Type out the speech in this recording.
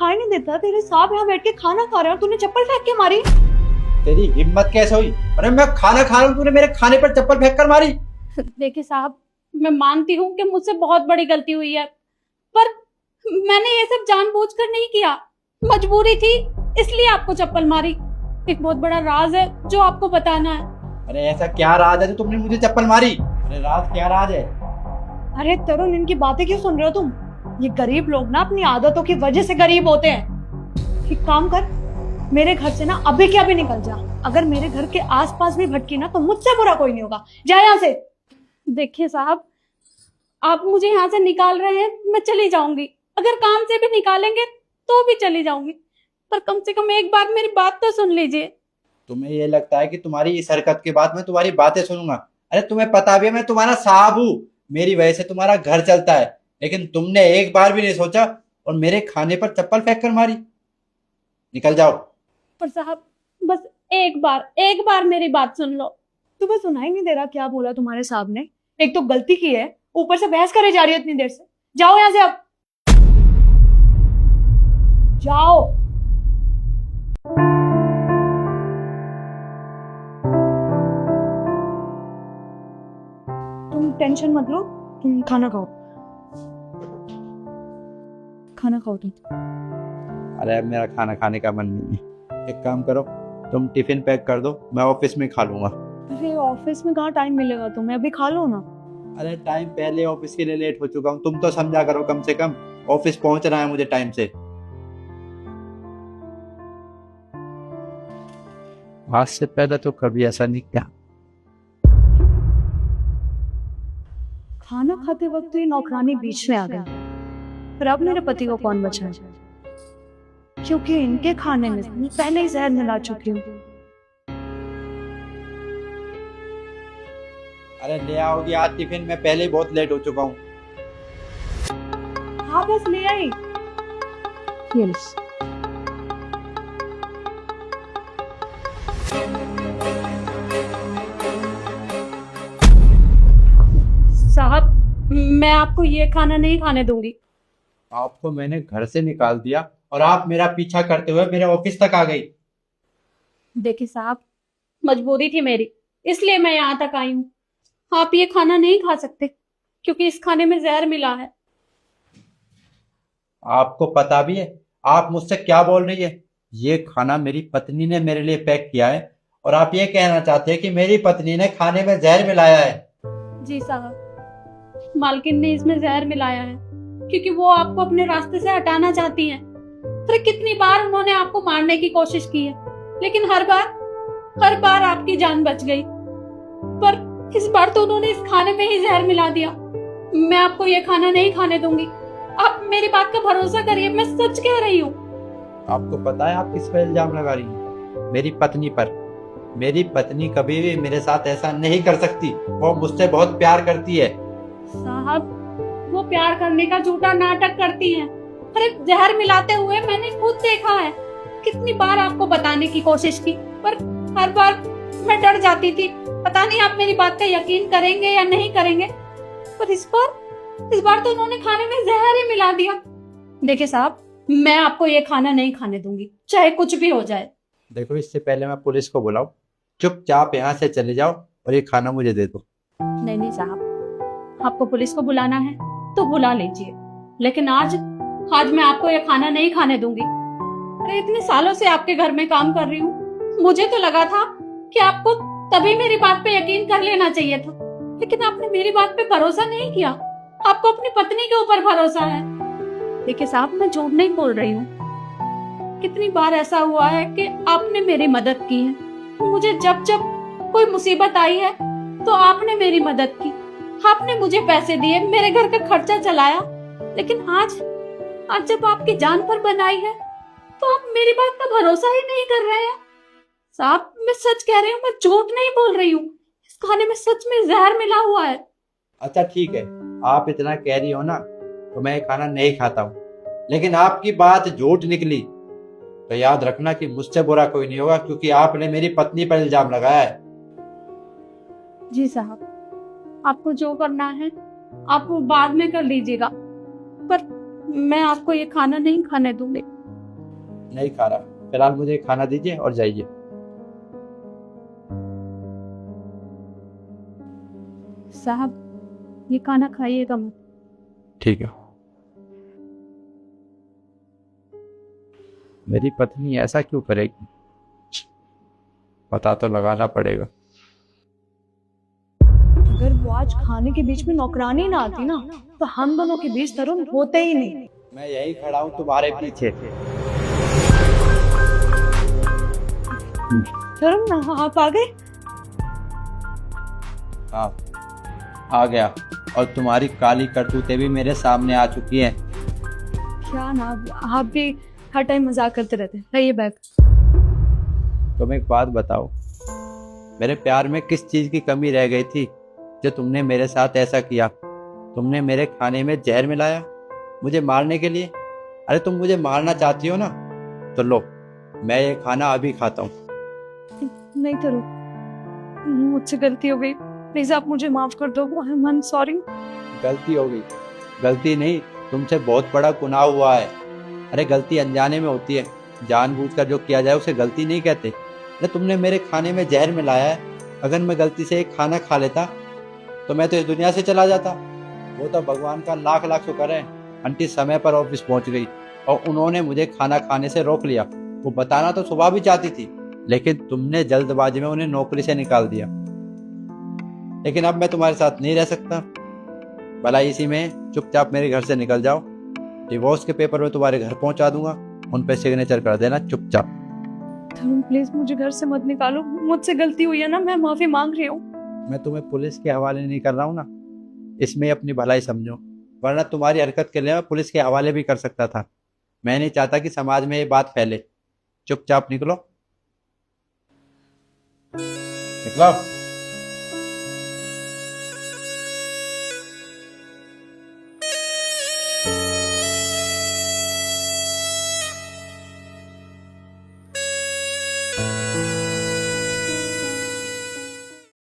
दिखाई नहीं देता? तेरे साहब यहाँ बैठ के खाना खा रहे हैं और तूने चप्पल फेंक के मारी। तेरी हिम्मत कैसे हुई? अरे मैं खाना खा रहा हूँ, तूने मेरे खाने पर चप्पल फेंक कर मारी। देखिए साहब, मैं मानती हूँ कि मुझसे बहुत बड़ी गलती हुई है, पर मैंने ये सब जानबूझकर नहीं किया। मजबूरी थी, इसलिए आपको चप्पल मारी। एक बहुत बड़ा राज है जो आपको बताना है। अरे ऐसा क्या राज है जो तुमने मुझे चप्पल मारी? अरे राज क्या राज है? अरे तरुण, इनकी बातें क्यों सुन रहे हो तुम? ये गरीब लोग ना अपनी आदतों की वजह से गरीब होते हैं। एक काम कर, मेरे घर से ना अभी के अभी निकल जा। अगर मेरे घर के आसपास भी भटकी ना तो मुझसे बुरा कोई नहीं होगा। जा यहाँ से। देखिए साहब, आप मुझे यहाँ से निकाल रहे हैं, मैं चली जाऊंगी। अगर काम से भी निकालेंगे तो भी चली जाऊंगी, पर कम से कम एक बार मेरी बात तो सुन लीजिए। तुम्हें ये लगता है कि तुम्हारी इस हरकत के बाद मैं तुम्हारी बातें सुनूंगा? अरे तुम्हें पता भी है मैं तुम्हारा साहब हूँ, मेरी वजह से तुम्हारा घर चलता है, लेकिन तुमने एक बार भी नहीं सोचा और मेरे खाने पर चप्पल फेंक कर मारी। निकल जाओ। पर साहब, बस एक बार मेरी बात सुन लो। तुम्हें सुनाई नहीं दे रहा क्या बोला तुम्हारे साहब ने? एक तो गलती की है, ऊपर से बहस करे जा रही है इतनी देर से। जाओ यहाँ से अब, जाओ। तुम टेंशन मत लो, तुम खाना खाओ, खाना खाओ तुम। अरे अब मेरा खाना खाने का मन नहीं है। एक काम करो, तुम टिफिन पैक कर दो, मैं ऑफिस में खा लूंगा। अरे ऑफिस में कहाँ टाइम मिलेगा तुम्हें? अभी खा लो ना। अरे टाइम पहले ऑफिस के लिए लेट हो चुका हूँ, तुम तो समझा करो, कम से कम ऑफिस पहुंचना है मुझे टाइम से। आज से पहले तो कभी ऐसा नहीं किया। खाना खाते वक्त ये नौकरानी बीच में आ गई, पर अब मेरे पति को कौन बचाए? क्योंकि इनके खाने में मैं पहले ही जहर मिला चुकी हूँ। अरे ले आओगी आज टिफिन? मैं पहले ही बहुत लेट हो चुका हूँ। हाँ बस ले आई। यस। साहब, मैं आपको ये खाना नहीं खाने दूंगी। आपको मैंने घर से निकाल दिया और आप मेरा पीछा करते हुए मेरे ऑफिस तक आ गई। देखिए साहब, मजबूरी थी मेरी, इसलिए मैं यहाँ तक आई हूँ। आप ये खाना नहीं खा सकते क्योंकि इस खाने में जहर मिला है। आपको पता भी है आप मुझसे क्या बोल रही है? ये खाना मेरी पत्नी ने मेरे लिए पैक किया है और आप ये कहना चाहते हैं कि मेरी पत्नी ने खाने में जहर मिलाया है? जी साहब, मालकिन ने इसमें जहर मिलाया है क्योंकि वो आपको अपने रास्ते से हटाना चाहती हैं। अरे कितनी बार उन्होंने आपको मारने की कोशिश की है, लेकिन हर बार आपकी जान बच गई। पर इस बार तो उन्होंने इस खाने में ही जहर मिला दिया। मैं आपको ये खाना नहीं खाने दूंगी। आप मेरी बात का भरोसा करिए, मैं सच कह रही हूँ। आपको पता है आप किस पर इल्जाम लगा रही हैं? मेरी पत्नी पर। मेरी पत्नी कभी भी मेरे साथ ऐसा नहीं कर सकती, वो मुझसे बहुत प्यार करती है। साहब, वो प्यार करने का झूठा नाटक करती हैं। अरे जहर मिलाते हुए मैंने खुद देखा है। कितनी बार आपको बताने की कोशिश की, पर हर बार मैं डर जाती थी। पता नहीं आप मेरी बात का यकीन करेंगे या नहीं करेंगे, पर इस बार तो उन्होंने खाने में जहर ही मिला दिया। देखिए साहब, मैं आपको ये खाना नहीं खाने दूंगी, चाहे कुछ भी हो जाए। देखो, इससे पहले मैं पुलिस को बुलाऊं, चुपचाप यहाँ से चले जाओ और ये खाना मुझे दे दो। नहीं साहब, आपको पुलिस को बुलाना है तो बुला लीजिए, लेकिन आज मैं आपको ये खाना नहीं खाने दूंगी। अरे इतने सालों से आपके घर में काम कर रही हूँ, मुझे तो लगा था कि आपको तभी मेरी बात पे यकीन कर लेना चाहिए था, लेकिन आपने मेरी बात पे भरोसा नहीं किया। आपको अपनी पत्नी के ऊपर भरोसा है। देखिए साहब, मैं झूठ नहीं बोल रही हूँ। कितनी बार ऐसा हुआ है कि आपने मेरी मदद की है। मुझे जब कोई मुसीबत आई है तो आपने मेरी मदद की, आपने मुझे पैसे दिए, मेरे घर का खर्चा चलाया। लेकिन आज जब आपकी जान पर बनाई है तो आप मेरी बात का भरोसा ही नहीं कर रहे हैं। साहब, मैं सच कह रही हूँ, मैं झूठ नहीं बोल रही हूँ। इस खाने में सच में जहर मिला हुआ है। अच्छा ठीक है, आप इतना कह रही हो ना तो मैं ये खाना नहीं खाता हूँ, लेकिन आपकी बात झूठ निकली तो याद रखना कि मुझसे बुरा कोई नहीं होगा, क्योंकि आपने मेरी पत्नी पर इल्जाम लगाया है। जी साहब, आपको जो करना है आप वो बाद में कर लीजिएगा, पर मैं आपको ये खाना नहीं खाने दूंगी। नहीं खा रहा। फिलहाल मुझे खाना दीजिए और जाइए। साहब ये खाना खाइएगा मत। ठीक है। मेरी पत्नी ऐसा क्यों करेगी, पता तो लगाना पड़ेगा। अगर वो आज खाने के बीच में नौकरानी ना आती ना, तो हम दोनों के बीच तरुण होते ही नहीं। मैं यही खड़ा हूँ तुम्हारे पीछे। तरुण आप आ गए? हाँ आ गया, और तुम्हारी काली करतूतें भी मेरे सामने आ चुकी हैं। क्या ना, आप भी हर टाइम मजाक करते रहते हैं। लाइए बैग। तुम एक बात बताओ, मेरे प्यार में किस चीज की कमी रह गई थी जो तुमने मेरे साथ ऐसा किया? तुमने मेरे खाने में जहर मिलाया मुझे मारने के लिए। अरे तुम मुझे मारना चाहती हो ना, तो लो मैं ये खाना अभी खाता हूँ। नहीं तरुण, मुझसे गलती हो गई, प्लीज आप मुझे माफ कर दो। I am sorry. गलती हो गई? गलती नहीं, तुमसे बहुत बड़ा गुनाह हुआ है। अरे गलती अनजाने में होती है, जानबूझकर जो किया जाए उसे गलती नहीं कहते। अरे तुमने मेरे खाने में जहर मिलाया है। अगर मैं गलती से एक खाना खा लेता तो मैं तो इस दुनिया से चला जाता। वो तो भगवान का लाख लाख शुक्र है, आंटी समय पर ऑफिस पहुंच गई और उन्होंने मुझे खाना खाने से रोक लिया। वो बताना तो सुबह भी चाहती थी, लेकिन तुमने जल्दबाजी में उन्हें नौकरी से निकाल दिया। लेकिन अब मैं तुम्हारे साथ नहीं रह सकता। भला इसी में चुपचाप मेरे घर से निकल जाओ। डिवोर्स के पेपर में तुम्हारे घर पहुंचा दूंगा, उन पे सिग्नेचर कर देना चुपचाप। तरुण प्लीज मुझे घर से मत निकालो, मुझसे गलती हुई है ना, मैं माफी मांग रही हूँ। मैं तुम्हें पुलिस के हवाले नहीं कर रहा हूँ ना, इसमें अपनी भलाई समझो, वरना तुम्हारी हरकत के लिए मैं पुलिस के हवाले भी कर सकता था। मैं नहीं चाहता कि समाज में ये बात फैले। चुपचाप निकलो, निकलो।